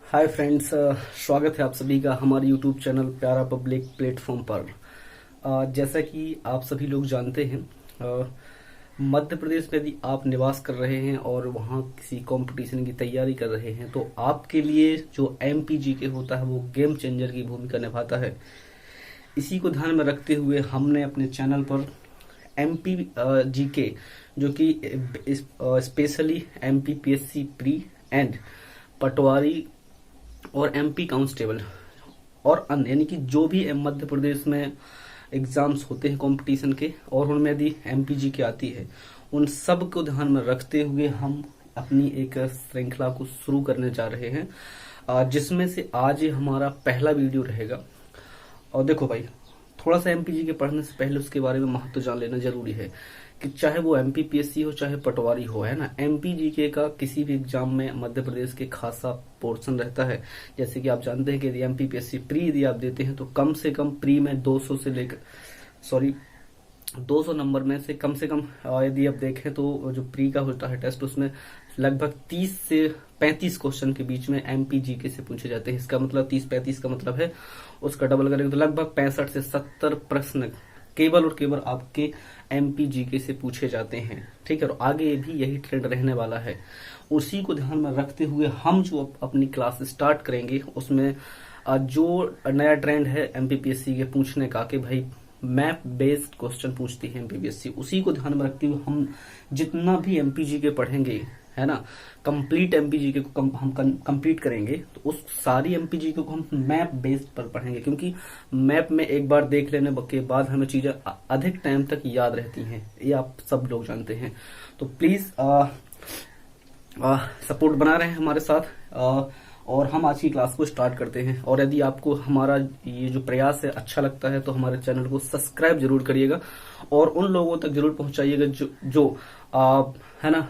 Hi friends, स्वागत है आप सभी का हमारे यूट्यूब चैनल प्यारा पब्लिक प्लेटफॉर्म पर। जैसा कि आप सभी लोग जानते हैं, मध्य प्रदेश में यदि आप निवास कर रहे हैं और वहाँ किसी कंपटीशन की तैयारी कर रहे हैं तो आपके लिए जो एमपीजीके होता है वो गेम चेंजर की भूमिका निभाता है। इसी को ध्यान में रखते हुए हमने अपने चैनल पर एमपीजीके जो कि स्पेशली एमपीपीएससी प्री एंड पटवारी और एमपी कांस्टेबल और अन्य यानी कि जो भी मध्य प्रदेश में एग्जाम्स होते हैं कंपटीशन के और उनमें यदि एमपीजी की आती है, उन सब को ध्यान में रखते हुए हम अपनी एक श्रृंखला को शुरू करने जा रहे हैं, जिसमें से आज ये हमारा पहला वीडियो रहेगा। और देखो भाई, थोड़ा सा एमपीजी के पढ़ने से पहले उसके बारे में महत्व जान लेना जरूरी है कि चाहे वो एमपीपीएससी हो चाहे पटवारी हो, है ना। एमपीजीके का किसी भी एग्जाम में मध्य प्रदेश के खासा पोर्शन रहता है। जैसे कि आप जानते हैं कि यदि एमपीपीएससी प्री यदि आप देते हैं तो कम से कम प्री में 200 नंबर में से कम यदि आप देखें तो जो प्री का होता है टेस्ट, उसमें लगभग 30 से 35 क्वेश्चन के बीच में एमपीजीके से पूछे जाते हैं। इसका मतलब 30-35 का मतलब है, उसका डबल करेंगे तो लगभग 65 से 70 प्रश्न केवल और केवल आपके एमपीजीके से पूछे जाते हैं। ठीक है, और आगे भी यही ट्रेंड रहने वाला है। उसी को ध्यान में रखते हुए हम जो अपनी क्लास स्टार्ट करेंगे उसमें जो नया ट्रेंड है एमपीपीएससी के पूछने का कि भाई मैप बेस्ड क्वेश्चन पूछती है एमपीपीएससी, उसी को ध्यान में रखते हुए हम जितना भी एमपीजीके पढ़ेंगे, है ना, कंप्लीट एमपीजीके को हम कंप्लीट करेंगे तो उस सारी एमपीजीके को हम मैप बेस्ड पर पढ़ेंगे, क्योंकि मैप में एक बार देख लेने के बाद हमें चीजें अधिक टाइम तक याद रहती हैं, ये आप सब लोग जानते हैं। तो प्लीज सपोर्ट बना रहे हैं हमारे साथ, और हम आज की क्लास को स्टार्ट करते हैं। और यदि आपको हमारा ये जो प्रयास है अच्छा लगता है तो हमारे चैनल को सब्सक्राइब जरूर करिएगा और उन लोगों तक जरूर पहुंचाइएगा जो है ना,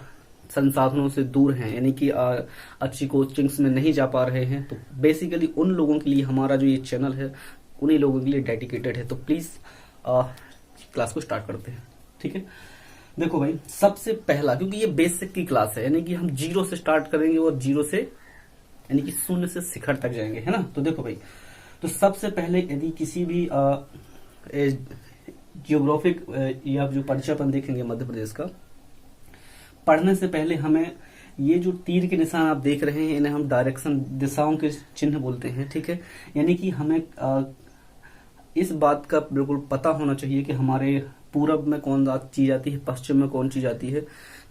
संसाधनों से दूर हैं, यानी कि अच्छी कोचिंग्स में नहीं जा पा रहे हैं। तो बेसिकली उन लोगों के लिए हमारा जो ये चैनल है उन्हीं लोगों के लिए डेडिकेटेड है। तो प्लीज क्लास को स्टार्ट करते हैं। ठीक है, देखो भाई, सबसे पहला, क्योंकि ये बेसिक की क्लास है, यानी कि हम 0 से स्टार्ट करेंगे और 0 से यानी कि 0 से शिखर तक जाएंगे, है ना। तो देखो भाई, तो सबसे पहले यदि किसी भी जियोग्राफिक या जो परिचय अपन देखेंगे मध्य प्रदेश का, पढ़ने से पहले हमें ये जो तीर के निशान आप देख रहे हैं इन्हें हम डायरेक्शन दिशाओं के चिन्ह बोलते हैं। ठीक है, यानी कि हमें इस बात का बिल्कुल पता होना चाहिए कि हमारे पूरब में कौन चीज आती है, पश्चिम में कौन चीज आती है,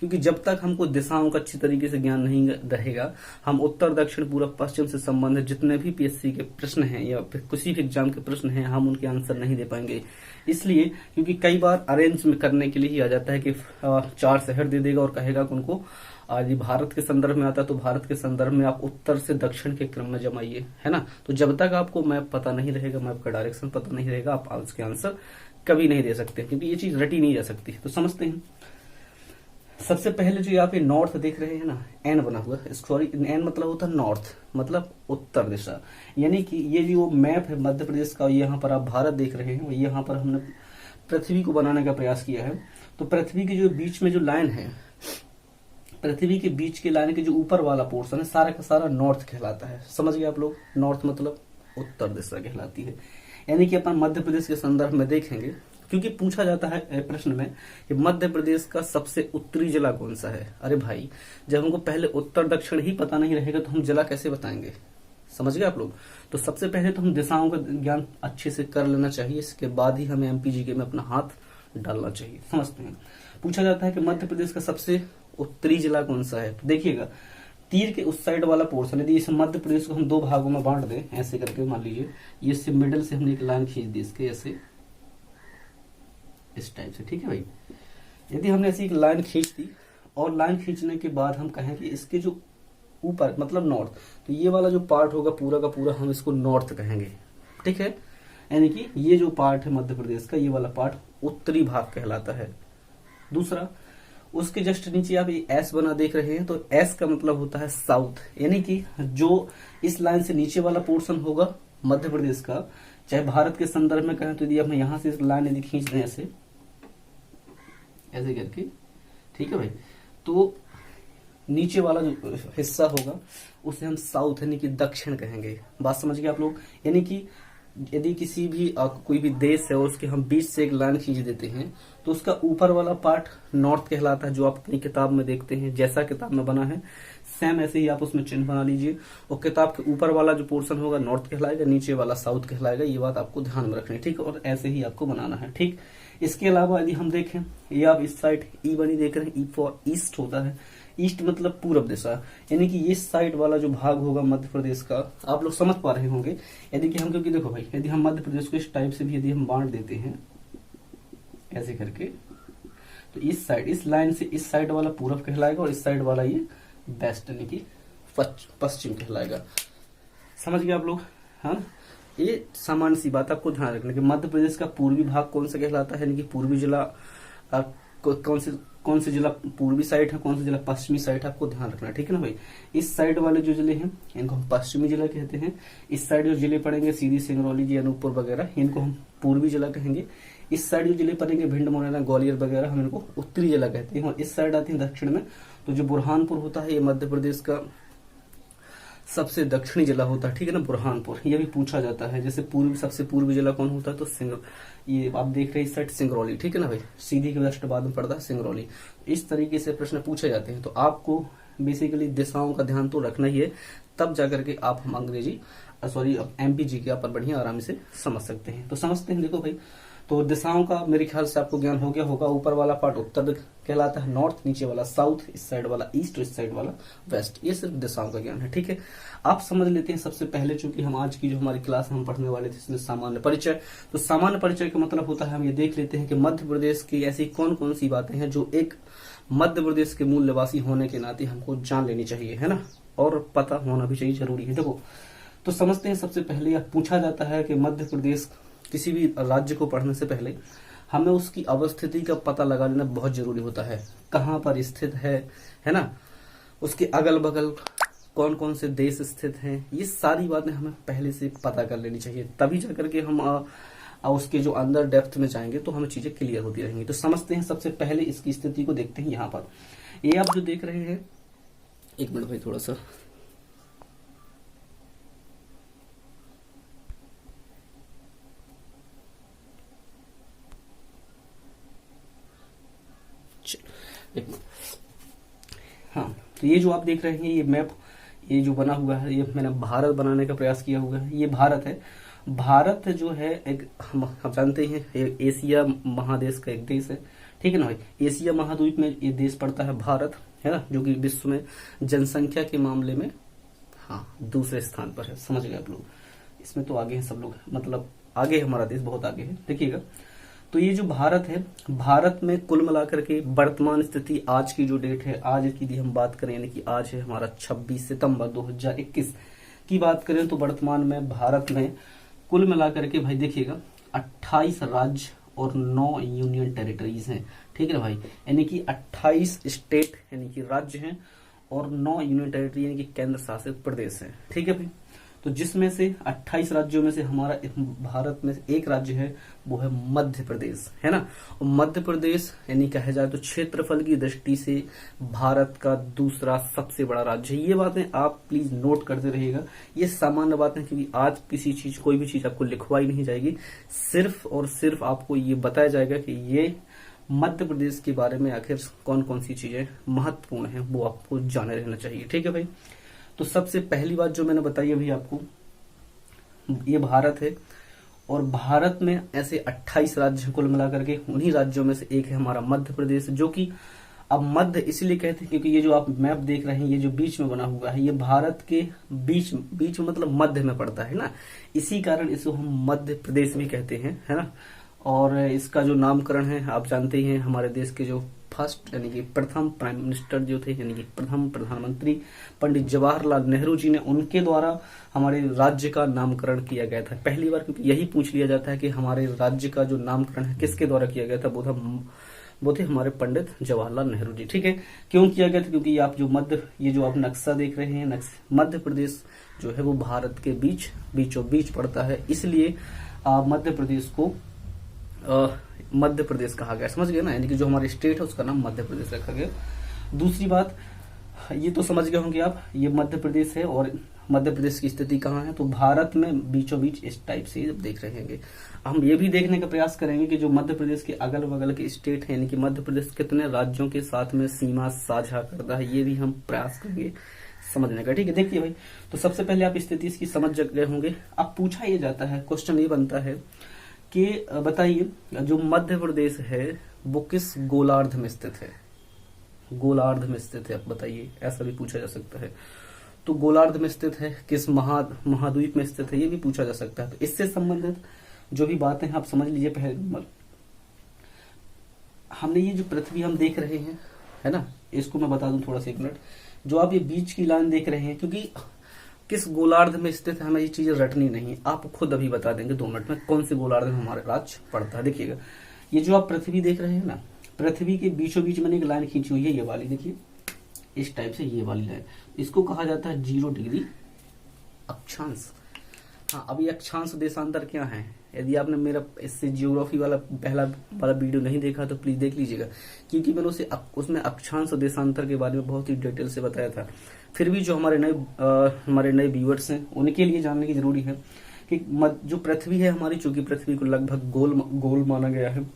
क्योंकि जब तक हमको दिशाओं का अच्छी तरीके से ज्ञान नहीं रहेगा, हम उत्तर दक्षिण पूर्व पश्चिम से संबंधित जितने भी पीएससी के प्रश्न हैं या फिर किसी भी एग्जाम के प्रश्न हैं, हम उनके आंसर नहीं दे पाएंगे। इसलिए क्योंकि कई बार अरेंज करने के लिए ही आ जाता है कि 4 शहर दे देगा और कहेगा कि उनको यदि भारत के संदर्भ में आता है तो भारत के संदर्भ में आप उत्तर से दक्षिण के क्रम में जमाइए, है ना। तो जब तक आपको मैप पता नहीं रहेगा, मैप का डायरेक्शन पता नहीं रहेगा, आप उसके आंसर कभी नहीं दे सकते, क्योंकि ये चीज रटी नहीं जा सकती। तो समझते हैं, सबसे पहले जो यहाँ पे नॉर्थ देख रहे हैं ना, एन बना हुआ, सॉरी एन मतलब होता है नॉर्थ, मतलब उत्तर दिशा। यानी कि ये जो मैप है मध्य प्रदेश का, यहाँ पर आप भारत देख रहे हैं, यहाँ पर हमने पृथ्वी को बनाने का प्रयास किया है। तो पृथ्वी के जो बीच में जो लाइन है, पृथ्वी के बीच के लाइन के जो ऊपर वाला पोर्शन है, सारा का सारा नॉर्थ कहलाता है। समझ गए आप लोग, नॉर्थ मतलब उत्तर दिशा कहलाती है। यानी कि अपन मध्य प्रदेश के संदर्भ में देखेंगे, क्योंकि पूछा जाता है प्रश्न में कि मध्य प्रदेश का सबसे उत्तरी जिला कौन सा है। अरे भाई, जब हमको पहले उत्तर दक्षिण ही पता नहीं रहेगा तो हम जिला कैसे बताएंगे। समझ गए आप लोग। तो सबसे पहले तो हम दिशाओं का ज्ञान अच्छे से कर लेना चाहिए, इसके बाद ही हमें एमपीजीके में अपना हाथ डालना चाहिए। समझते हैं, पूछा जाता है कि मध्य प्रदेश का सबसे उत्तरी जिला कौन सा है। तो देखिएगा, तीर के उस साइड वाला पोर्शन, यदि इस मध्य प्रदेश को हम 2 भागों में बांट दें ऐसे करके, मान लीजिए ये से मिडल से हमने एक लाइन खींच दी इसके ऐसे, इस टाइप से। ठीक है भाई, यदि हमने ऐसी एक लाइन खींच दी और लाइन खींचने के बाद हम कहें कि इसके जो ऊपर मतलब नॉर्थ, तो ये वाला जो पार्ट होगा पूरा का पूरा हम इसको नॉर्थ कहेंगे। ठीक है, यानी कि ये जो पार्ट है मध्य प्रदेश का, ये वाला पार्ट उत्तरी भाग कहलाता है। दूसरा, उसके जस्ट नीचे आप ये एस बना देख रहे हैं, तो एस का मतलब होता है साउथ, यानी कि जो इस लाइन से नीचे वाला पोर्शन होगा मध्य प्रदेश का, चाहे भारत के संदर्भ में कहें तो यदि हम यहां से इस लाइन यदि खींच दें ऐसे करके, ठीक है भाई, तो नीचे वाला जो हिस्सा होगा उसे हम साउथ यानी कि दक्षिण कहेंगे। बात समझ गए आप लोग। यानी कि यदि किसी भी कोई भी देश है और उसके हम बीच से एक लाइन खींच देते हैं तो उसका ऊपर वाला पार्ट नॉर्थ कहलाता है, जो आप अपनी किताब में देखते हैं, जैसा किताब में बना है सेम ऐसे ही आप उसमें चिन्ह बना लीजिए। और किताब के ऊपर वाला जो पोर्शन होगा नॉर्थ कहलाएगा, नीचे वाला साउथ कहलाएगा। ये बात आपको ध्यान में रखनी है, ठीक है। और ऐसे ही आपको बनाना है, ठीक। इसके अलावा यदि हम देखें, ये आप इस साइड ई बनी देख रहे हैं, ई फॉर ईस्ट होता है। ईस्ट मतलब पूरब दिशा, यानी कि इस साइड वाला जो भाग होगा मध्य प्रदेश का, आप लोग समझ पा रहे होंगे। यदि कि हम, क्योंकि देखो भाई, यदि हम मध्य प्रदेश को इस टाइप से भी यदि हम बांट देते हैं ऐसे करके, तो इस साइड, इस लाइन से इस साइड वाला पूरब कहलाएगा और इस साइड वाला ये वेस्ट यानी कि पश्चिम कहलाएगा। समझ गए आप लोग? हाँ, ये सामान्य सी बात आपको ध्यान रखना कि मध्य प्रदेश का पूर्वी भाग कौन सा कहलाता है, यानी कि पूर्वी जिला कौन से जिला पूर्वी साइड है, कौन सा जिला पश्चिमी साइड है, आपको ध्यान रखना, ठीक है ना भाई। इस साइड वाले जो जिले हैं इनको हम पश्चिमी जिला कहते हैं। इस साइड जो जिले पड़ेंगे सीधी, सिंगरौली जी, अनूपपुर वगैरह, इनको हम पूर्वी जिला कहेंगे। इस साइड जो जिले पड़ेंगे भिंड, मुरैना, ग्वालियर वगैरह, हम इनको उत्तरी जिला कहते हैं। और इस साइड आती है दक्षिण में, तो जो बुरहानपुर होता है ये मध्य प्रदेश का सबसे दक्षिणी जिला होता है, ठीक है ना, बुरहानपुर। ये भी पूछा जाता है, जैसे सबसे पूर्वी जिला कौन होता है, तो ये आप देख रहे हैं इस साइड सिंगरौली, ठीक है ना भाई, सीधी के जस्ट बाद में पड़ता है सिंगरौली। इस तरीके से प्रश्न पूछे जाते हैं, तो आपको बेसिकली दिशाओं का ध्यान तो रखना ही है, तब जाकर के आप हम एमपीजी के आप बढ़िया आराम से समझ सकते हैं। तो समझते हैं, देखो भाई, तो दिशाओं का मेरे ख्याल से आपको ज्ञान हो गया होगा। ऊपर वाला पार्ट उत्तर कहलाता है नॉर्थ, नीचे वाला साउथ, इस साइड वाला ईस्ट और इस साइड वाला वेस्ट। ये सिर्फ दिशाओं का ज्ञान है, ठीक है। आप समझ लेते हैं सबसे पहले, चूंकि हम आज की जो हमारी क्लास हम पढ़ने वाले थे इसमें सामान्य परिचय, तो सामान्य परिचय का मतलब होता है हम ये देख लेते हैं कि मध्य प्रदेश की ऐसी कौन कौन सी बातें हैं जो एक मध्य प्रदेश के मूल निवासी होने के नाते हमको जान लेनी चाहिए, है ना, और पता होना भी चाहिए, जरूरी है। देखो, तो समझते हैं, सबसे पहले यह पूछा जाता है कि मध्य प्रदेश, किसी भी राज्य को पढ़ने से पहले हमें उसकी अवस्थिति का पता लगा लेना बहुत जरूरी होता है। कहाँ पर स्थित है ना, उसके अगल बगल कौन कौन से देश स्थित हैं, ये सारी बातें हमें पहले से पता कर लेनी चाहिए, तभी जाकर के हम उसके जो अंदर डेप्थ में जाएंगे तो हमें चीजें क्लियर होती रहेंगी। तो समझते हैं, सबसे पहले इसकी स्थिति को देखते हैं। यहाँ पर ये आप जो देख रहे हैं, एक मिनट भाई, थोड़ा सा हाँ, तो ये जो आप देख रहे हैं ये मैप, ये जो बना हुआ है, ये मैंने भारत बनाने का प्रयास किया हुआ है। ये भारत है। भारत जो है एक, हम जानते हैं, एशिया महादेश का एक देश है, ठीक है ना भाई। एशिया महाद्वीप में ये देश पड़ता है भारत, है ना, जो कि विश्व में जनसंख्या के मामले में दूसरे स्थान पर है। समझ गए आप लोग? इसमें तो आगे हैं सब लोग, मतलब आगे हमारा देश बहुत आगे है, देखिएगा। तो ये जो भारत है, भारत में कुल मिलाकर के वर्तमान स्थिति, आज की जो डेट है, आज की यदि हम बात करें, यानी कि आज है हमारा 26 सितंबर 2021 की बात करें, तो वर्तमान में भारत में कुल मिलाकर के भाई देखिएगा 28 राज्य और 9 यूनियन टेरिटरीज हैं, ठीक है ना भाई। यानी कि 28 स्टेट यानी कि राज्य हैं और 9 यूनियन टेरिटरी यानी कि केंद्र शासित प्रदेश हैं, ठीक है भाई। तो जिसमें से 28 राज्यों में से हमारा भारत में एक राज्य है, वो है मध्य प्रदेश, है ना। और मध्य प्रदेश यानी कहा जाए तो क्षेत्रफल की दृष्टि से भारत का दूसरा सबसे बड़ा राज्य है। ये बातें आप प्लीज नोट करते रहिएगा, ये सामान्य बातें, क्योंकि आज किसी चीज, कोई भी चीज आपको लिखवाई नहीं जाएगी, सिर्फ और सिर्फ आपको ये बताया जाएगा कि ये मध्य प्रदेश के बारे में आखिर कौन कौन सी चीजें महत्वपूर्ण है, वो आपको जाने रहना चाहिए, ठीक है भाई। तो सबसे पहली बात जो मैंने बताई अभी आपको, ये भारत है और भारत में ऐसे 28 राज्य कुल मिलाकर के, उन्हीं राज्यों में से एक है हमारा मध्य प्रदेश, जो कि अब मध्य इसलिए कहते हैं क्योंकि ये जो आप मैप देख रहे हैं, ये जो बीच में बना हुआ है, ये भारत के बीच में मतलब मध्य में पड़ता है ना, इसी कारण इसको हम मध्य प्रदेश भी कहते हैं, है ना। और इसका जो नामकरण है, आप जानते ही हैं, हमारे देश के जो फर्स्ट यानी कि प्रथम प्राइम मिनिस्टर जो थे, यानी कि प्रथम प्रधानमंत्री पंडित जवाहरलाल नेहरू जी ने, उनके द्वारा हमारे राज्य का नामकरण किया गया था पहली बार। क्योंकि यही पूछ लिया जाता है कि हमारे राज्य का जो नामकरण है किसके द्वारा किया गया था, वो थे हमारे पंडित जवाहरलाल नेहरू जी, ठीक है। क्यों किया गया था? क्योंकि आप ये जो आप नक्शा देख रहे हैं, मध्य प्रदेश जो है वो भारत के बीचों बीच पड़ता है, इसलिए मध्य प्रदेश को मध्य प्रदेश कहा गया, समझ गए ना। यानी कि जो हमारे स्टेट है उसका नाम मध्य प्रदेश रखा गया। दूसरी बात, ये तो समझ गए होंगे आप, ये मध्य प्रदेश है और मध्य प्रदेश की स्थिति कहाँ है, तो भारत में बीचों बीच इस टाइप से जब देख रहे हैं। हम ये भी देखने का प्रयास करेंगे कि जो मध्य प्रदेश के अगल बगल के स्टेट है, यानी कि मध्य प्रदेश कितने राज्यों के साथ में सीमा साझा करता है, ये भी हम प्रयास करेंगे समझने का। ठीक है, देखिए भाई, तो सबसे पहले आप स्थिति इसकी समझ गए होंगे। अब पूछा ये जाता है, क्वेश्चन ये बनता है कि बताइए जो मध्य प्रदेश है वो किस गोलार्ध में स्थित है, गोलार्ध में स्थित है, आप बताइए, ऐसा भी पूछा जा सकता है। तो गोलार्ध में स्थित है, किस महाद्वीप में स्थित है, ये भी पूछा जा सकता है। तो इससे संबंधित जो भी बातें हैं आप समझ लीजिए। पहले नंबर, हमने ये जो पृथ्वी हम देख रहे हैं, है ना, इसको मैं बता दूं थोड़ा सा, एक मिनट। जो आप ये बीच की लाइन देख रहे हैं, क्योंकि किस गोलार्ध में स्थित है हमें ये चीजें रटनी नहीं, आप खुद अभी बता देंगे 2 मिनट में कौन से गोलार्ध में हमारा राज्य पड़ता है। देखिएगा, ये जो आप पृथ्वी देख रहे हैं ना, पृथ्वी के बीचों बीच मैंने एक लाइन खींची हुई है, ये वाली, देखिए इस टाइप से, ये वाली लाइन, इसको कहा जाता है 0 डिग्री अक्षांश। हाँ, अब ये अक्षांश देशांतर क्या है, यदि आपने मेरा इससे जियोग्राफी वाला पहला वाला वीडियो नहीं देखा तो प्लीज देख लीजिएगा, क्योंकि मैंने उसमें अक्षांश देशांतर के बारे में बहुत ही डिटेल से बताया था। फिर भी जो हमारे नए व्यूअर्स हैं उनके लिए जानने की जरूरी है कि जो पृथ्वी है हमारी, चूंकि पृथ्वी को लगभग गोल माना गया है,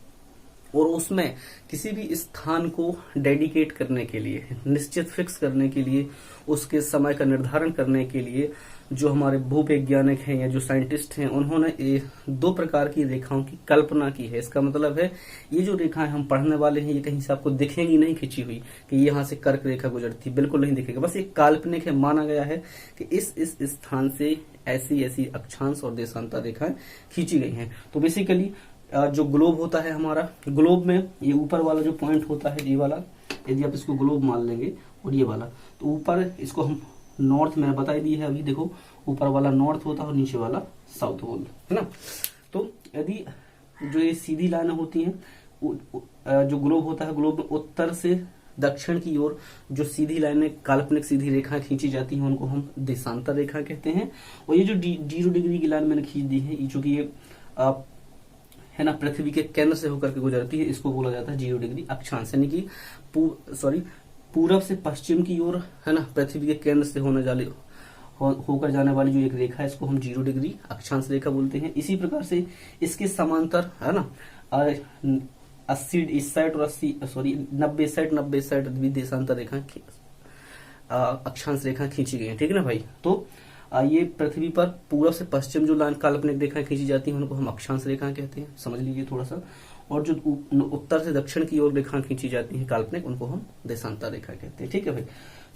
और उसमें किसी भी स्थान को डेडिकेट करने के लिए, निश्चित फिक्स करने के लिए, उसके समय का निर्धारण करने के लिए जो हमारे भूवैज्ञानिक हैं या जो साइंटिस्ट हैं, उन्होंने 2 प्रकार की रेखाओं की कल्पना की है। इसका मतलब है ये जो रेखाएं हम पढ़ने वाले हैं, ये कहीं से आपको दिखेंगी नहीं खींची हुई कि यहाँ से कर्क रेखा गुजरती, बिल्कुल नहीं दिखेगा, बस एक काल्पनिक है। माना गया है कि इस स्थान से ऐसी ऐसी अक्षांश और देशांतर रेखाएं खींची गई हैं। तो बेसिकली जो ग्लोब होता है हमारा, ग्लोब में ये ऊपर वाला जो पॉइंट होता है, ये वाला, यदि आप इसको ग्लोब मान लेंगे, और ये वाला, तो ऊपर इसको हम नॉर्थ, मैंने बता दी है अभी, देखो ऊपर वाला नॉर्थ होता है और नीचे वाला साउथ पोल, है ना। तो यदि जो ये सीधी लाइनें होती हैं, जो ग्लोब होता है, ग्लोब में उत्तर से दक्षिण की ओर जो सीधी लाइनें, काल्पनिक सीधी रेखाएं खींची जाती हैं, उनको हम देशांतर रेखा कहते हैं। और ये जो 0 डिग्री की लाइन मैंने खींच दी है, ये चूंकि ये है ना पृथ्वी के केंद्र से होकर के गुजरती है, इसको बोला जाता है 0 डिग्री अक्षांश, यानी कि पूरब से पश्चिम की ओर, है ना, पृथ्वी के केंद्र से होकर जाने वाली जो एक रेखा है, इसको हम 0 डिग्री अक्षांश रेखा बोलते हैं। इसी प्रकार से इसके समांतर, है ना, 80 इस साइड और 90 साइड भी देशांतर रेखा, अक्षांश रेखा खींची गई है। ठीक है ना भाई। तो ये पृथ्वी पर पूरब से पश्चिम जो लाइन काल्पनिक रेखाएं खींची जाती हैं, उनको हम अक्षांश रेखाएं कहते हैं, समझ लीजिए थोड़ा सा। और जो उत्तर से दक्षिण की ओर रेखा खींची जाती है काल्पनिक, उनको हम देशांतर रेखा कहते हैं। ठीक है भाई।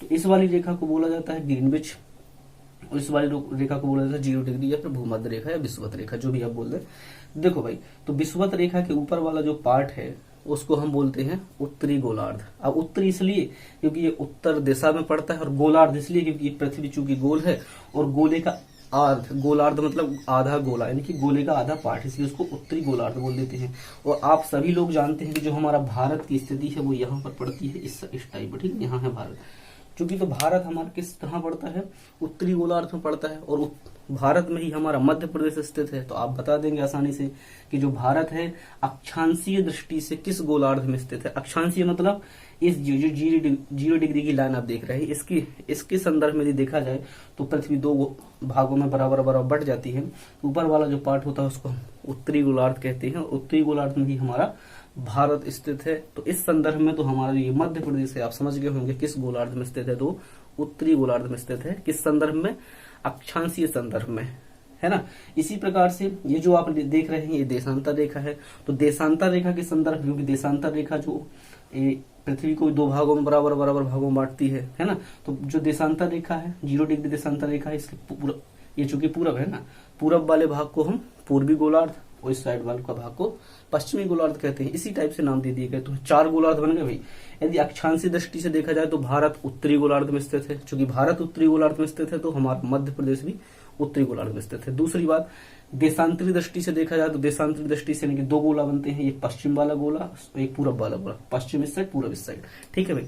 तो इस वाली रेखा को बोला जाता है ग्रीनविच, और इस वाली रेखा को बोला जाता है 0 डिग्री या फिर भूमध्य रेखा या विषुवत रेखा, जो भी आप बोल रहे। देखो भाई, तो विषुवत रेखा के ऊपर वाला जो पार्ट है उसको हम बोलते हैं उत्तरी गोलार्ध। अब उत्तरी इसलिए क्योंकि ये उत्तर दिशा में पड़ता है, और गोलार्ध इसलिए क्योंकि पृथ्वी चूंकि गोल है, और गोले का गोलार्ध मतलब आधा गोला, यानी कि गोले का आधा पार्ट, इसलिए उसको उत्तरी गोलार्ध बोल देते हैं। और आप सभी लोग जानते हैं कि जो हमारा भारत की स्थिति है वो यहाँ पर पड़ती है, इस टाइप पर, ठीक है, यहाँ है भारत। क्योंकि तो भारत हमारा किस तरह पड़ता है, उत्तरी गोलार्ध में पड़ता है, और भारत में ही हमारा मध्य प्रदेश स्थित है। तो आप बता देंगे आसानी से कि जो भारत है अक्षांशीय दृष्टि से किस गोलार्ध में स्थित है। अक्षांशीय मतलब इस जो 0 डिग्री की लाइन आप देख रहे हैं, इसके संदर्भ में यदि देखा जाए तो पृथ्वी 2 भागों में बराबर बट जाती है। ऊपर वाला जो पार्ट होता है उसको हम उत्तरी गोलार्ध कहते हैं, उत्तरी गोलार्ध में ही हमारा भारत स्थित है। तो इस संदर्भ में तो हमारा जो ये मध्य प्रदेश है, आप समझ गए होंगे किस गोलार्ध में स्थित है, तो उत्तरी गोलार्ध में स्थित है। किस संदर्भ में, अक्षांशीय संदर्भ में, है ना। इसी प्रकार से ये जो आप देख रहे हैं ये देशांतर रेखा है। तो देशांतर रेखा के संदर्भ, क्योंकि देशांतर रेखा जो पृथ्वी को 2 भागों में बराबर भागों में बांटती है ना। तो जो देशांतर रेखा है 0 डिग्री देशांतर रेखा है, इसके ये चूंकि पूरब है ना, पूरब वाले भाग को हम पूर्वी गोलार्ध, और इस साइड वाले का भाग को पश्चिमी गोलार्ध कहते हैं। इसी टाइप से नाम दे दिए गए। तो 4 गोलार्ध बन गए भाई। यदि अक्षांशीय दृष्टि से देखा जाए तो भारत उत्तरी गोलार्ध में स्थित है। चूंकि भारत उत्तरी गोलार्ध में स्थित है तो हमारा मध्य प्रदेश भी उत्तरी गोलार्ध में स्थित है। दूसरी बात, देशांतरी दृष्टि से देखा जाए तो देशांतरी दृष्टि से यानी कि 2 गोला बनते हैं, एक पश्चिम वाला गोला, एक पूरब वाला गोला, पश्चिम इस साइड, पूरब इस साइड। ठीक है भाई।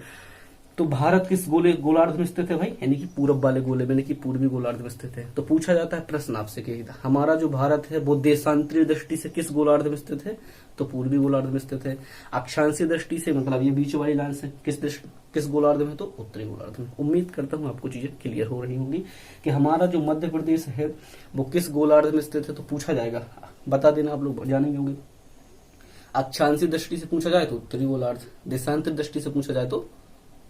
तो भारत किस गोलार्ध में स्थित है भाई, यानी कि पूरब वाले गोले में, यानी कि पूर्वी गोलार्ध में स्थित है। तो पूछा जाता है प्रश्न आपसे कि हमारा जो भारत है वो देशांतरीय दृष्टि से किस गोलार्ध में स्थित है, तो पूर्वी गोलार्ध में स्थित है। अक्षांशीय दृष्टि से मतलब ये बीच वाली लाइन से किस गोलार्ध में, तो उत्तरी गोलार्ध में। उम्मीद करता हूँ आपको चीजें क्लियर हो रही होंगी कि हमारा जो मध्य प्रदेश है वो किस गोलार्ध में स्थित है। तो पूछा जाएगा, बता देना, आप लोग जानेंगे होंगे। अक्षांशीय दृष्टि से पूछा जाए तो उत्तरी गोलार्ध, देशांतरीय दृष्टि से पूछा जाए तो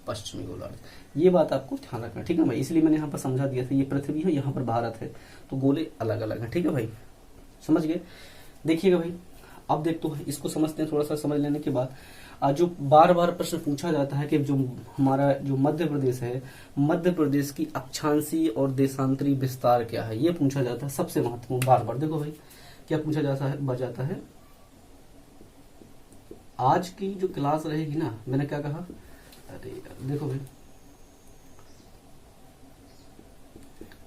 पश्चिमी गोलार्ध। ये बात आपको ध्यान रखना, ठीक है भाई। इसलिए मैंने यहाँ पर समझा दिया था, ये पृथ्वी है, यहाँ पर भारत है, तो गोले अलग अलग हैं, ठीक है भाई, समझ गए। देखिएगा भाई, अब देख तो इसको समझते हैं, थोड़ा सा समझ लेने के बाद जो बार बार प्रश्न पूछा जाता है कि जो हमारा जो मध्य प्रदेश है, मध्य प्रदेश की अक्षांशीय और देशांतरीय विस्तार क्या है, ये पूछा जाता है सबसे महत्वपूर्ण। बार बार देखो भाई क्या पूछा जाता है। आज की जो क्लास रहेगी ना, मैंने क्या कहा, अरे देखो भाई,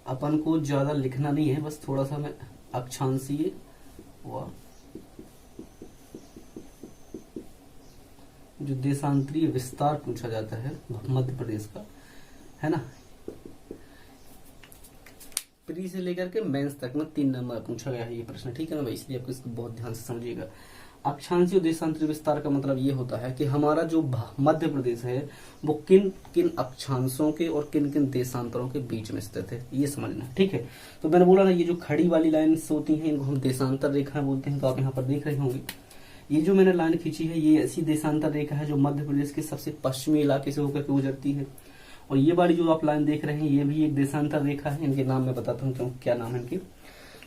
अपन को ज्यादा लिखना नहीं है, बस थोड़ा सा मैं अक्षांशीय व जो देशांतरीय विस्तार पूछा जाता है मध्य प्रदेश का, है ना, प्री से लेकर के मेंस तक में 3 नंबर पूछा गया है ये प्रश्न, ठीक है ना भाई। इसलिए आपको इसको बहुत ध्यान से समझिएगा। अक्षांशीय और देशांतरीय विस्तार का मतलब ये होता है कि हमारा जो मध्य प्रदेश है वो किन किन अक्षांशों के और किन किन देशांतरों के बीच में स्थित है, ये समझना, ठीक है। तो मैंने बोला ना, ये जो खड़ी वाली लाइन होती हैं इनको हम देशांतर रेखाएं बोलते हैं। तो आप यहाँ पर देख रहे होंगे, ये जो मैंने लाइन खींची है ये ऐसी देशांतर रेखा है जो मध्य प्रदेश के सबसे पश्चिमी इलाके से होकर के गुजरती है। और ये वाली जो आप लाइन देख रहे हैं ये भी एक देशांतर रेखा है। इनके नाम मैं बताता हूँ क्या नाम है इनके।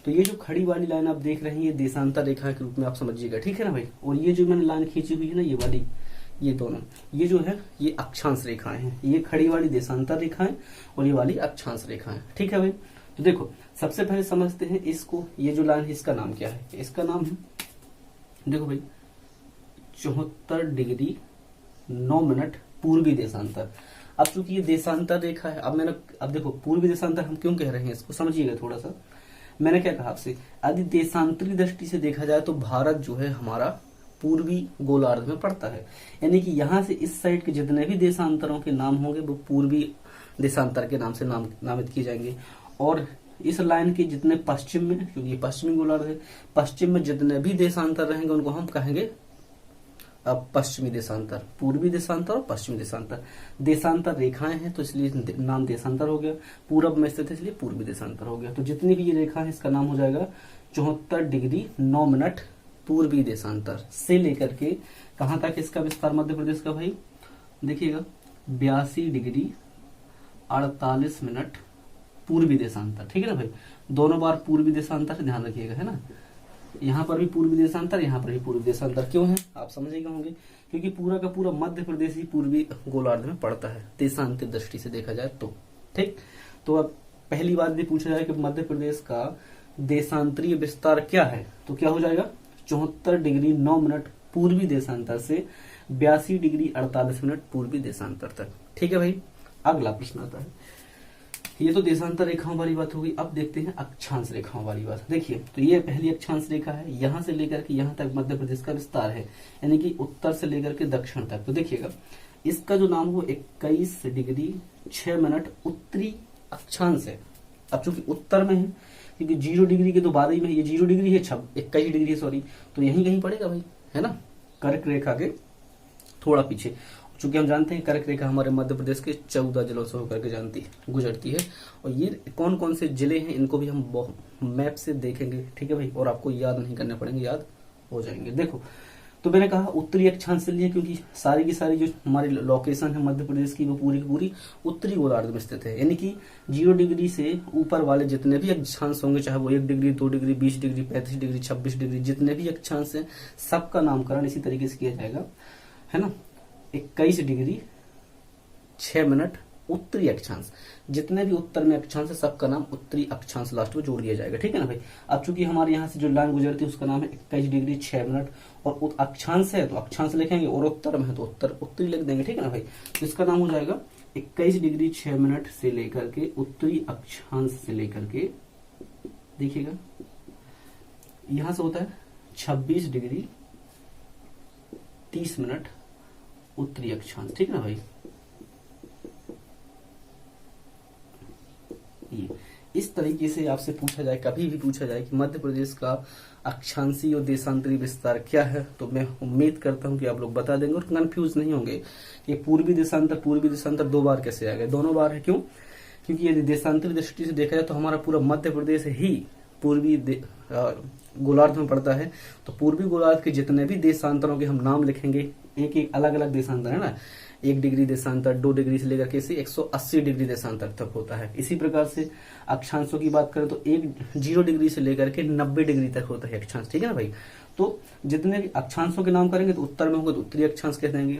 तो ये जो खड़ी वाली लाइन आप देख रहे हैं ये देशांतर रेखा के रूप में आप समझिएगा, ठीक है ना भाई। और ये जो मैंने लाइन खींची हुई है ना, ये वाली, ये दोनों, ये जो है ये अक्षांश रेखाएं हैं। ये खड़ी वाली देशांतर रेखाएं और ये वाली अक्षांश रेखाएं, ठीक है भाई। तो देखो सबसे पहले समझते हैं इसको, ये जो लाइन है इसका नाम क्या है। इसका नाम है, देखो भाई, 74 डिग्री 9 मिनट पूर्वी देशांतर। अब चूंकि ये देशांतर रेखा है, अब देखो पूर्वी देशांतर हम क्यों कह रहे हैं इसको समझिएगा थोड़ा सा। मैंने क्या कहा आपसे, यदि देशांतरीय दृष्टि से देखा जाए तो भारत जो है हमारा पूर्वी गोलार्ध में पड़ता है, यानी कि यहाँ से इस साइड के जितने भी देशांतरों के नाम होंगे वो पूर्वी देशांतर के नाम से नामित किए जाएंगे। और इस लाइन के जितने पश्चिम में, क्योंकि ये पश्चिमी गोलार्ध है, पश्चिम में जितने भी देशांतर रहेंगे उनको हम कहेंगे अब पश्चिमी देशांतर। पूर्वी देशांतर और पश्चिमी देशांतर, देशांतर रेखाएं हैं तो इसलिए नाम देशांतर हो गया। पूरब में स्थित है इसलिए पूर्वी देशांतर हो गया। तो जितनी भी ये रेखा है इसका नाम हो जाएगा 74 डिग्री 9 मिनट पूर्वी देशांतर से लेकर के कहां तक इसका विस्तार मध्य प्रदेश का भाई, देखिएगा 82 डिग्री 48 मिनट पूर्वी देशांतर, ठीक है ना भाई। दोनों बार पूर्वी देशांतर, ध्यान रखिएगा, है ना। यहाँ पर भी पूर्वी देशांतर, यहाँ पर भी पूर्वी देशांतर। क्यों है आप समझेगा होंगे, क्योंकि पूरा का पूरा मध्य प्रदेश ही पूर्वी गोलार्ध में पड़ता है देशांतर दृष्टि से देखा जाए तो, ठीक। तो अब पहली बात भी पूछा जाए कि मध्य प्रदेश का देशांतरीय विस्तार क्या है, तो क्या हो जाएगा 74 डिग्री 9 मिनट पूर्वी देशांतर से 82 डिग्री 48 मिनट पूर्वी देशांतर तक, ठीक है भाई। अगला प्रश्न आता है, ये तो देशांतर रेखाओं वाली बात होगी। अब देखते हैं अक्षांश रेखाओं वाली बात। देखिए तो ये पहली अक्षांश रेखा है, यहां से लेकर के यहां तक मध्य प्रदेश का विस्तार है, यानी कि उत्तर से लेकर के दक्षिण तक। तो देखिएगा इसका जो नाम हो 21 डिग्री 6 मिनट उत्तरी अक्षांश है। अब चूंकि उत्तर में है, क्योंकि 0 डिग्री के तो बाद ही में, ये 0 डिग्री है, 21 डिग्री है सॉरी, तो यहीं कहीं पड़ेगा भाई, है ना, कर्क रेखा के थोड़ा पीछे। चूंकि हम जानते हैं कर्क रेखा हमारे मध्य प्रदेश के 14 जिलों से होकर के गुजरती है। और ये कौन कौन से जिले हैं इनको भी हम मैप से देखेंगे, ठीक है भाई। और आपको याद नहीं करने पड़ेंगे, याद हो जाएंगे। देखो तो मैंने कहा उत्तरी अक्षांश से लिए, क्योंकि सारी की सारी जो हमारी लोकेशन है मध्य प्रदेश की वो पूरी की पूरी उत्तरी गोलार्ध में स्थित है, यानी कि 0 डिग्री से ऊपर वाले जितने भी अक्षांश होंगे, चाहे वो 1 degree 2 degree 20 degree 35 degree 26 degree, जितने भी अक्षांश है सबका नामकरण इसी तरीके से किया जाएगा, है ना। 21 डिग्री 6 मिनट उत्तरी अक्षांश, जितने भी उत्तर में अक्षांश है सबका नाम उत्तरी अक्षांश लास्ट में जोड़ दिया जाएगा, ठीक है ना भाई। अब चूंकि हमारे यहाँ से जो लाइन गुजरती है उसका नाम है 21 डिग्री 6 मिनट, और अक्षांश है तो अक्षांश लिखेंगे, और उत्तर में है तो उत्तरी लिख देंगे, ठीक है ना भाई। तो इसका नाम हो जाएगा 21 डिग्री 6 मिनट से लेकर के उत्तरी अक्षांश से लेकर के, देखिएगा यहां से होता है 26 डिग्री 30 मिनट उत्तरी अक्षांश, ठीक है ना भाई। तरीके से आपसे पूछा जाए, कभी भी पूछा जाए कि मध्य प्रदेश का अक्षांशीय और देशांतरी विस्तार क्या है, तो मैं उम्मीद करता हूं कि आप लोग बता देंगे और कंफ्यूज नहीं होंगे कि पूर्वी देशांतर 2 बार कैसे आ गए। दोनों बार है, क्यों? क्योंकि यदि देशांतरी दृष्टि से देखा जाए तो हमारा पूरा मध्य प्रदेश ही पूर्वी गोलार्ध में पड़ता है। तो पूर्वी गोलार्ध के जितने भी देशांतरों के हम नाम लिखेंगे, एक एक अलग अलग देशांतर है ना, 1 डिग्री देशांतर, 2 डिग्री से लेकर के 180 डिग्री देशांतर तक होता है। इसी प्रकार से अक्षांशों की बात करें तो 0 डिग्री से लेकर के 90 डिग्री तक होता है अक्षांश, ठीक है ना भाई। तो जितने भी अक्षांशों के नाम करेंगे तो उत्तर में होगा तो उत्तरी अक्षांश कह देंगे,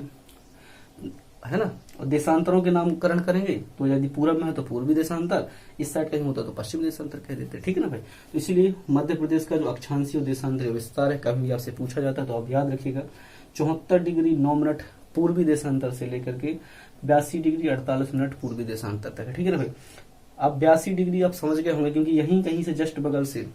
है ना। और देशांतरों के नामकरण करेंगे तो यदि पूरब में है तो पूर्वी देशांतर, इस साइड कहीं होता तो पश्चिमी देशांतर कह देते, ठीक है ना भाई। तो इसीलिए मध्य प्रदेश का जो अक्षांशीय और देशांतरीय विस्तार है, कभी आपसे पूछा जाता है तो आप याद रखिएगा 74 डिग्री 9 मिनट पूर्वी देशांतर से लेकर के 82 डिग्री 48 मिनट पूर्वी देशांतर तक है, ठीक है ना भाई। अब 82 डिग्री आप समझ गए होंगे, क्योंकि यहीं कहीं से जस्ट बगल से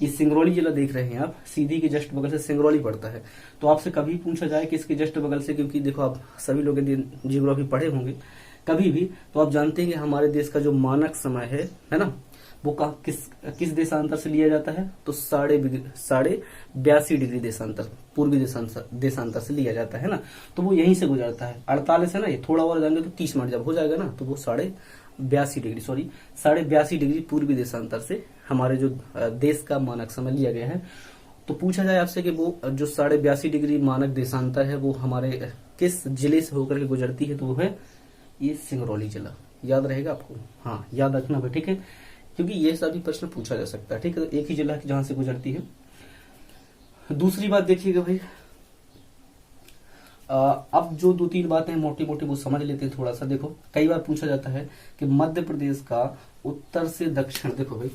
ये सिंगरौली जिला देख रहे हैं आप, सीधी के जस्ट बगल से सिंगरौली पड़ता है। तो आपसे कभी पूछा जाए कि इसके जस्ट बगल से, क्योंकि देखो आप सभी लोग जियोग्राफी पढ़े होंगे कभी भी, तो आप जानते हैं कि हमारे देश का जो मानक समय है ना, वो किस देशांतर से लिया जाता है, तो 82.5 डिग्री देशांतर, पूर्वी देशांतर से लिया जाता है ना। तो वो यहीं से गुजरता है। 48 है ना, ये थोड़ा और जाएंगे तो 30 मिनट जब हो जाएगा ना, तो वो 82.5 डिग्री पूर्वी देशांतर से हमारे जो देश का मानक समय लिया गया है। तो पूछा जाए आपसे कि वो जो 82.5 डिग्री मानक देशांतर है वो हमारे किस जिले से होकर के गुजरती है, तो वो है ये सिंगरौली जिला। याद रहेगा आपको, हाँ याद रखना भाई, ठीक है, क्योंकि ये सभी प्रश्न पूछा जा सकता है, ठीक है। तो एक ही जिला की जहां से गुजरती है। दूसरी बात देखिएगा भाई, अब जो 2-3 बातें मोटी मोटी वो समझ लेते हैं थोड़ा सा। देखो कई बार पूछा जाता है कि मध्य प्रदेश का उत्तर से दक्षिण, देखो भाई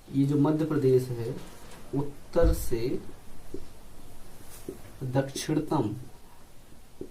ये जो मध्य प्रदेश है उत्तर से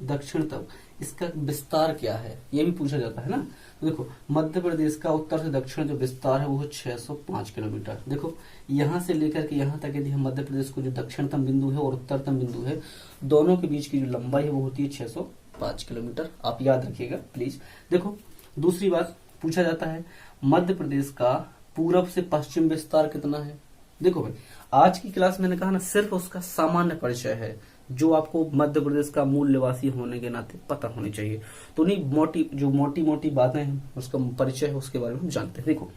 दक्षिणतम इसका विस्तार क्या है, ये भी पूछा जाता है ना। तो देखो मध्य प्रदेश का उत्तर से दक्षिण जो विस्तार है वो है 605 किलोमीटर। देखो यहां से लेकर के यहां तक यदि हम मध्य प्रदेश को जो दक्षिणतम बिंदु है और उत्तरतम बिंदु है, दोनों के बीच की जो लंबाई है वो होती है 605 किलोमीटर। आप याद रखिएगा प्लीज। देखो दूसरी बात पूछा जाता है मध्य प्रदेश का पूरब से पश्चिम विस्तार कितना है। देखो भाई आज की क्लास मैंने कहा ना सिर्फ उसका सामान्य परिचय है, जो आपको मध्य प्रदेश का मूल निवासी होने के नाते पता होनी चाहिए। तो नहीं मोटी मोटी बातें हैं उसका परिचय है उसके बारे में हम जानते हैं। देखो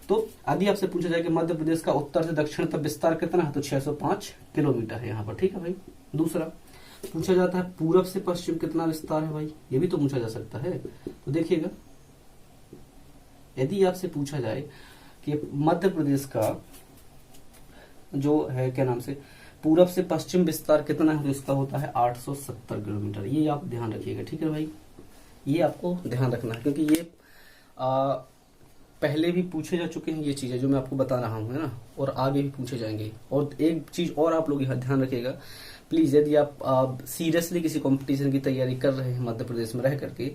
तो यदि आपसे पूछा जाए कि मध्य प्रदेश का उत्तर से दक्षिण तक विस्तार कितना है, तो 605 किलोमीटर है यहाँ पर, ठीक है भाई। दूसरा पूछा जाता है पूरब से पश्चिम कितना विस्तार है भाई, ये भी तो पूछा जा सकता है। तो देखिएगा यदि आपसे पूछा जाए कि मध्य प्रदेश का जो है क्या नाम से पूरब से पश्चिम विस्तार कितना है, तो इसका होता है 870 किलोमीटर। ये आप ध्यान रखिएगा, ठीक है भाई, ये आपको ध्यान रखना है, क्योंकि ये पहले भी पूछे जा चुके हैं ये चीजें जो मैं आपको बता रहा हूं, है ना, और आगे भी पूछे जाएंगे। और एक चीज और आप लोग यहाँ ध्यान रखिएगा प्लीज, यदि आप सीरियसली किसी कंपटीशन की तैयारी कर रहे हैं मध्य प्रदेश में रह करके,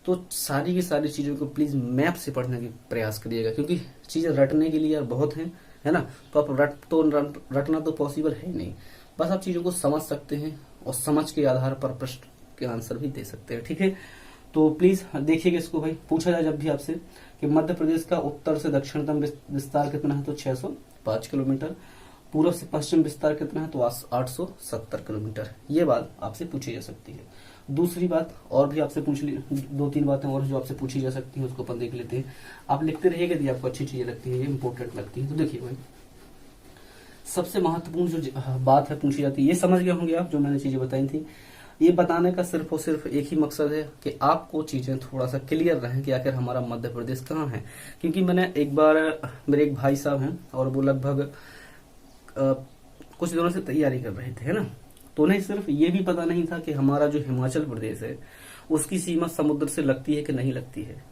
तो सारी की सारी चीजों को प्लीज मैप से पढ़ने की प्रयास करिएगा, क्योंकि चीजें रटने के लिए यार बहुत हैं, है ना। तो आप रटना तो पॉसिबल है ही नहीं, बस आप चीजों को समझ सकते हैं और समझ के आधार पर प्रश्न के आंसर भी दे सकते हैं, ठीक है। तो प्लीज देखिएगा इसको भाई, पूछा जाए जब भी आपसे कि मध्य प्रदेश का उत्तर से दक्षिणतम विस्तार कितना है, तो 605 किलोमीटर। पूर्व से पश्चिम विस्तार कितना है, तो 870 किलोमीटर। ये बात आपसे पूछी जा सकती है। दूसरी बात और भी आपसे पूछ ली, 2-3 बातें और जो आपसे पूछी जा सकती हैं उसको अपन देख लेते हैं। आप लिखते रहिएगा यदि आपको अच्छी चीजें लगती है, ये इंपॉर्टेंट लगती है। तो देखिए भाई सबसे महत्वपूर्ण जो बात है पूछी जाती है, ये समझ गए होंगे आप जो मैंने चीजें बताई थी। ये बताने का सिर्फ और सिर्फ एक ही मकसद है कि आपको चीजें थोड़ा सा क्लियर रहें कि आखिर हमारा मध्य प्रदेश कहाँ है। क्योंकि मैंने एक बार, मेरे एक भाई साहब हैं और वो लगभग कुछ दिनों से तैयारी कर रहे थे, है ना, तो उन्हें सिर्फ ये भी पता नहीं था कि हमारा जो हिमाचल प्रदेश है उसकी सीमा समुद्र से लगती है कि नहीं लगती है।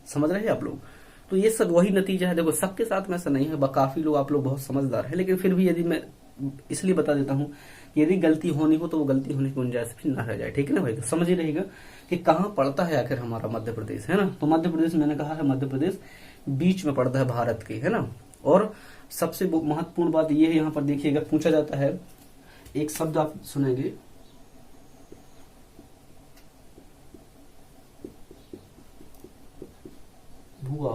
समझ रहे हैं आप लोग। तो ये सब वही नतीजा है। देखो सबके साथ में ऐसा नहीं है, काफी लोग आप लोग बहुत समझदार है, लेकिन फिर भी यदि मैं इसलिए बता देता हूँ यदि गलती होनी हो तो वो गलती होने की गुंजाइश भी ना रह जाए, ठीक है ना भाई। तो समझ ही रहेगा कि कहाँ पड़ता है आखिर हमारा मध्य प्रदेश, है ना। तो मध्य प्रदेश मैंने कहा है मध्य प्रदेश बीच में पड़ता है भारत के, है ना। और सबसे महत्वपूर्ण बात यह है, यहाँ पर देखिएगा पूछा जाता है एक शब्द आप सुनेंगे,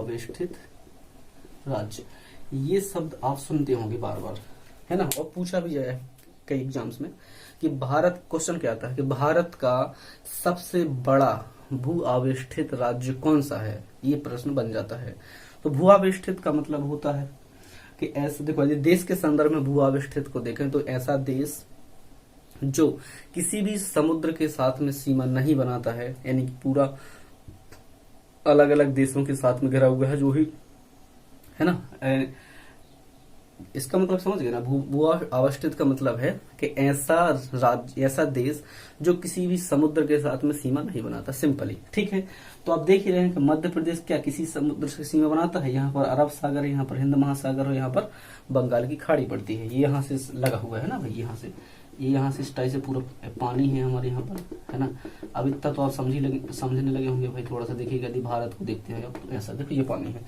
आवेष्टित राज्य, ये शब्द आप सुनते होंगे बार बार, है ना, और पूछा भी जाए कई एग्जाम्स में कि भारत, क्वेश्चन क्या आता है कि भारत का सबसे बड़ा भू आवेष्टित राज्य कौन सा है, ये प्रश्न बन जाता है। तो भू आवेष्टित का मतलब होता है कि ऐसे, देखो यदि देश के संदर्भ में भू आवेष्टित को देखें तो ऐसा देश जो किसी भी समुद्र के साथ में सीमा नहीं बनाता है, यानी कि पूरा अलग अलग देशों के साथ में घिरा हुआ है, जो ही है ना, इसका मतलब समझ गए ना। भू आवेष्टित का मतलब है कि ऐसा राज्य, ऐसा देश जो किसी भी समुद्र के साथ में सीमा नहीं बनाता, सिंपली, ठीक है। तो आप देख ही रहे हैं कि मध्य प्रदेश क्या किसी समुद्र से सीमा बनाता है? यहाँ पर अरब सागर है, यहाँ पर हिंद महासागर और यहाँ पर बंगाल की खाड़ी पड़ती है। ये यहाँ से लगा हुआ है ना भाई, यहाँ से, ये यहाँ से इस टाइप से पूरा पानी है हमारे यहाँ पर, है ना। अब इतना तो आप समझने लगे होंगे भाई, थोड़ा सा देखिएगा, यदि भारत को देखते हैं तो ऐसा देखो ये पानी है,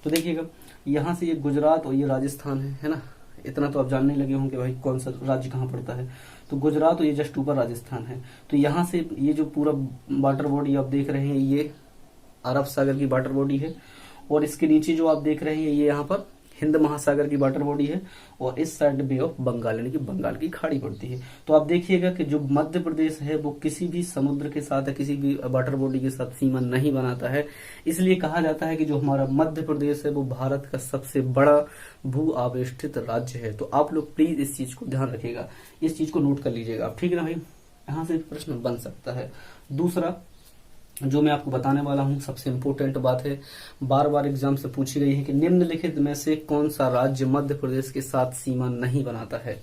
तो देखिएगा यहाँ से ये गुजरात और ये राजस्थान है ना। इतना तो आप जानने लगे होंगे भाई कौन सा राज्य कहाँ पड़ता है। तो गुजरात और ये जस्ट ऊपर राजस्थान है। तो यहाँ से ये जो पूरा वाटर बॉडी आप देख रहे हैं, ये अरब सागर की वाटर बॉडी है, और इसके नीचे जो आप देख रहे हैं ये यहाँ पर हिंद महासागर की वाटर बॉडी है, और इस साइड बे ऑफ बंगाल यानी कि बंगाल की खाड़ी पड़ती है। तो आप देखिएगा कि जो मध्य प्रदेश है वो किसी भी समुद्र के साथ या किसी भी वाटर बॉडी के साथ सीमा नहीं बनाता है। इसलिए कहा जाता है कि जो हमारा मध्य प्रदेश है वो भारत का सबसे बड़ा भू आवेष्टित राज्य है। तो आप लोग प्लीज इस चीज को ध्यान रखिएगा, इस चीज को नोट कर लीजिएगा आप, ठीक है ना भाई। यहाँ से प्रश्न बन सकता है। दूसरा जो मैं आपको बताने वाला हूं, सबसे इंपॉर्टेंट बात है, बार बार एग्जाम से पूछी गई है कि निम्नलिखित में से कौन सा राज्य मध्य प्रदेश के साथ सीमा नहीं बनाता है।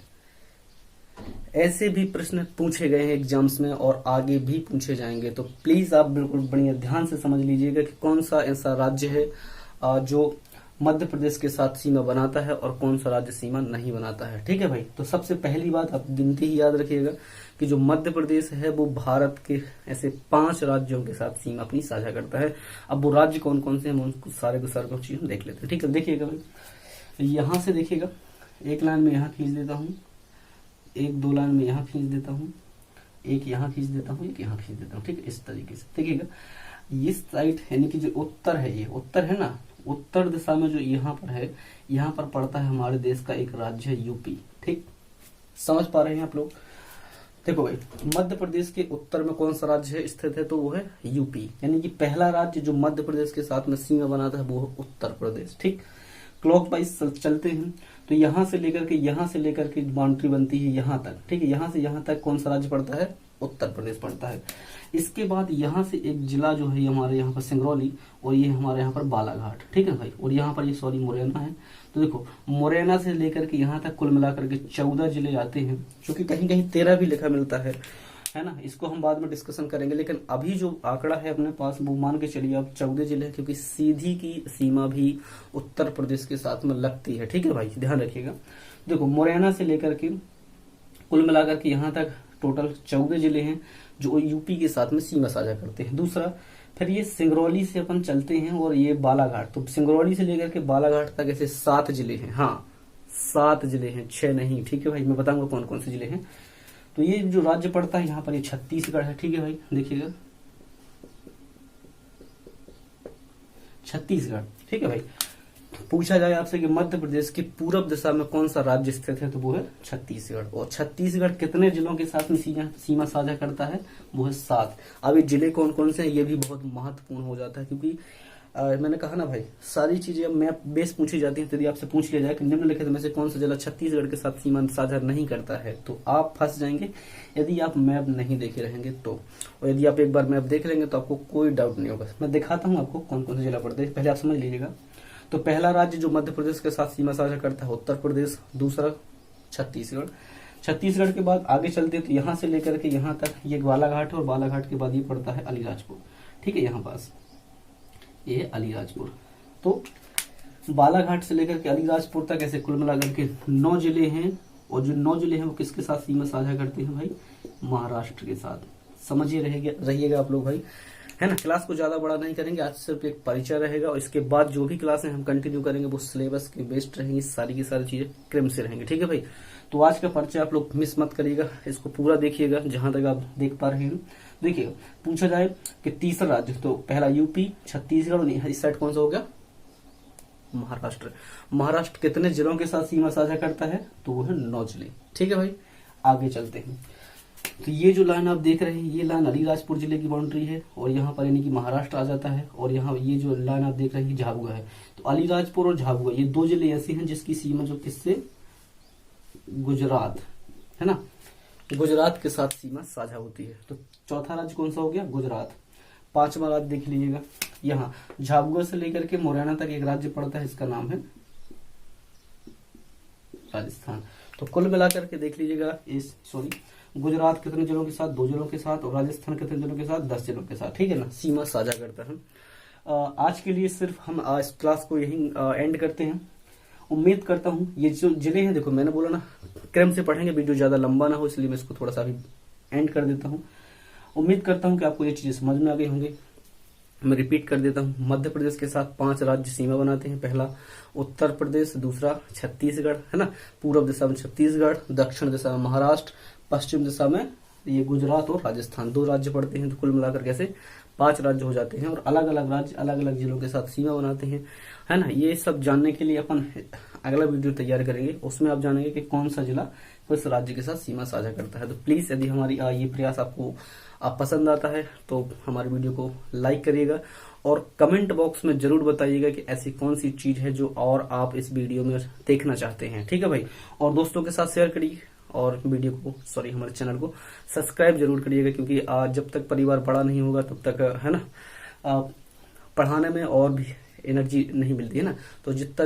ऐसे भी प्रश्न पूछे गए हैं एग्जाम्स में और आगे भी पूछे जाएंगे। तो प्लीज आप बिल्कुल बढ़िया ध्यान से समझ लीजिएगा कि कौन सा ऐसा राज्य है जो मध्य प्रदेश के साथ सीमा बनाता है और कौन सा राज्य सीमा नहीं बनाता है, ठीक है भाई। तो सबसे पहली बात आप गिनती ही याद रखिएगा कि जो मध्य प्रदेश है वो भारत के ऐसे 5 राज्यों के साथ सीमा अपनी साझा करता है। अब वो राज्य कौन कौन से हैं, हम उनको सारे के सारे चीज देख लेते हैं, ठीक है। देखिएगा भाई, यहाँ से देखिएगा, एक लाइन में यहाँ खींच देता हूँ, एक 2 लाइन में यहाँ खींच देता हूँ, एक यहाँ खींच देता हूँ, एक यहाँ खींच देता हूँ, ठीक है। इस तरीके से देखिएगा, इस साइड यानी कि जो उत्तर है, ये उत्तर है ना, उत्तर दिशा में जो यहाँ पर है, यहाँ पर पड़ता है हमारे देश का एक राज्य है यूपी, ठीक। समझ पा रहे हैं आप लोग? देखो भाई, मध्य प्रदेश के उत्तर में कौन सा राज्य है स्थित है, तो वो है यूपी, यानी कि पहला राज्य जो मध्य प्रदेश के साथ में सीमा बनाता है वो है उत्तर प्रदेश, ठीक। क्लॉकवाइज चलते हैं तो यहाँ से लेकर के बाउंड्री बनती है यहाँ तक, ठीक है। यहाँ से यहाँ तक कौन सा राज्य पड़ता है? उत्तर प्रदेश पड़ता है। इसके बाद यहाँ से एक जिला जो है हमारे यहाँ पर सिंगरौली, और ये हमारे यहाँ पर बालाघाट, ठीक है भाई। और यहाँ पर ये सॉरी मुरैना है। तो देखो मुरैना से लेकर के यहाँ तक कुल मिलाकर के 14 जिले आते हैं, जो कि कहीं कहीं 13 भी लिखा मिलता है ना। इसको हम बाद में डिस्कशन करेंगे, लेकिन अभी जो आंकड़ा है अपने पास वो मान के चलिए आप 14 जिले हैं, क्योंकि सीधी की सीमा भी उत्तर प्रदेश के साथ में लगती है, ठीक है भाई, ध्यान रखिएगा। देखो मुरैना से लेकर के कुल मिलाकर के यहाँ तक टोटल 14 जिले हैं जो यूपी के साथ में सीमा साझा करते हैं। दूसरा, फिर ये सिंगरौली से अपन चलते हैं और ये बालाघाट, तो सिंगरौली से लेकर के बालाघाट तक ऐसे 7 जिले हैं, हाँ 7 जिले हैं, 6 नहीं, ठीक है भाई। मैं बताऊंगा कौन कौन से जिले हैं। तो ये जो राज्य पड़ता है यहाँ पर ये छत्तीसगढ़ है, ठीक है भाई, देखिएगा छत्तीसगढ़, ठीक है भाई। पूछा जाए आपसे कि मध्य प्रदेश की पूर्व दिशा में कौन सा राज्य स्थित है, तो वो है छत्तीसगढ़। और छत्तीसगढ़ कितने जिलों के साथ में सीमा साझा करता है? वो है 7। अब ये जिले कौन कौन से हैं ये भी बहुत महत्वपूर्ण हो जाता है, क्योंकि मैंने कहा ना भाई, सारी चीजें मैप बेस पूछी जाती है। यदि आपसे पूछ लिया जाए कि निम्नलिखित में से कौन सा जिला छत्तीसगढ़ के साथ सीमा साझा नहीं करता है, तो आप फंस जाएंगे यदि आप मैप नहीं देखे रहेंगे तो। और यदि आप एक बार मैप देख लेंगे तो आपको कोई डाउट नहीं होगा। मैं दिखाता हूँ आपको कौन कौन से जिला पड़ते हैं, पहले आप समझ लीजिएगा। तो पहला राज्य जो मध्य प्रदेश के साथ सीमा साझा करता है उत्तर प्रदेश, दूसरा छत्तीसगढ़। छत्तीसगढ़ के बाद आगे चलते हैं तो यहाँ से लेकर के यहाँ तक ये बालाघाट है, और बालाघाट के बाद ये पड़ता है अलीराजपुर, ठीक है। यहाँ पास ये है अलीराजपुर। तो बालाघाट से लेकर के अलीराजपुर तक ऐसे कुल मिलाकर के 9 जिले हैं, और जो 9 जिले हैं वो किसके साथ सीमा साझा करते हैं भाई? महाराष्ट्र के साथ। समझिए रहिएगा आप लोग भाई, है ना। क्लास को ज्यादा बड़ा नहीं करेंगे, आज सिर्फ एक परिचय रहेगा, और इसके बाद जो भी क्लासें हम कंटिन्यू करेंगे वो सिलेबस के बेस्ड रहेंगी, सारी की सारी चीजें क्रम से रहेंगी, ठीक है भाई। तो आज का परिचय आप लोग मिस मत करिएगा, इसको पूरा देखिएगा जहां तक आप देख पा रहे हैं। देखिएगा, पूछा जाए कि तीसरा राज्य, तो पहला यूपी, छत्तीसगढ़ और इस साइड कौन सा हो गया? महाराष्ट्र। महाराष्ट्र कितने जिलों के साथ सीमा साझा करता है? तो वो है 9 जिले। ठीक है भाई, आगे चलते हैं। तो ये जो लाइन आप देख रहे हैं, ये लाइन अलीराजपुर जिले की बाउंड्री है और यहाँ पर यानी कि महाराष्ट्र आ जाता है। और यहाँ ये जो लाइन आप देख रहे हैं झाबुआ है। तो अलीराजपुर और झाबुआ ये 2 जिले ऐसे हैं जिसकी सीमा जो किससे, गुजरात, है ना, गुजरात के साथ सीमा साझा होती है। तो चौथा राज्य कौन सा हो गया? गुजरात। 5वां राज्य देख लीजिएगा, यहाँ झाबुआ से लेकर के मुरैना तक एक राज्य पड़ता है, इसका नाम है राजस्थान। तो कुल मिलाकर के देख लीजिएगा, गुजरात कितने जिलों के साथ? 2 जिलों के साथ। और राजस्थान कितने जिलों के साथ? 10 जिलों के साथ। ठीक है ना, सीमा साझा करता है। आज के लिए सिर्फ हम इस क्लास को यही एंड करते हैं। उम्मीद करता हूं ये जो जिले हैं, देखो मैंने बोला ना क्रम से पढ़ेंगे, वीडियो ज्यादा लंबा ना हो, इसलिए मैं इसको थोड़ा सा अभी एंड कर देता हूं। उम्मीद करता हूं कि आपको ये चीजें समझ में आ गई होंगी। मैं रिपीट कर देता हूं, मध्य प्रदेश के साथ 5 राज्य सीमा बनाते हैं। पहला उत्तर प्रदेश, दूसरा छत्तीसगढ़, है ना, पूर्व दिशा में छत्तीसगढ़, दक्षिण दिशा में महाराष्ट्र, पश्चिम दिशा में ये गुजरात और राजस्थान 2 राज्य पड़ते हैं। तो कुल मिलाकर कैसे 5 राज्य हो जाते हैं और अलग अलग राज्य अलग अलग जिलों के साथ सीमा बनाते हैं, है ना। ये सब जानने के लिए अपन अगला वीडियो तैयार करेंगे, उसमें आप जानेंगे कि कौन सा जिला किस राज्य के साथ सीमा साझा करता है। तो प्लीज यदि हमारी ये प्रयास आपको पसंद आता है तो हमारे वीडियो को लाइक करिएगा और कमेंट बॉक्स में जरूर बताइएगा कि ऐसी कौन सी चीज है जो और आप इस वीडियो में देखना चाहते हैं। ठीक है भाई, और दोस्तों के साथ शेयर करिए और वीडियो को हमारे चैनल को सब्सक्राइब जरूर करिएगा, क्योंकि जब तक परिवार बड़ा नहीं होगा तब तक, है ना, पढ़ाने में और भी एनर्जी नहीं मिलती है ना। तो जितना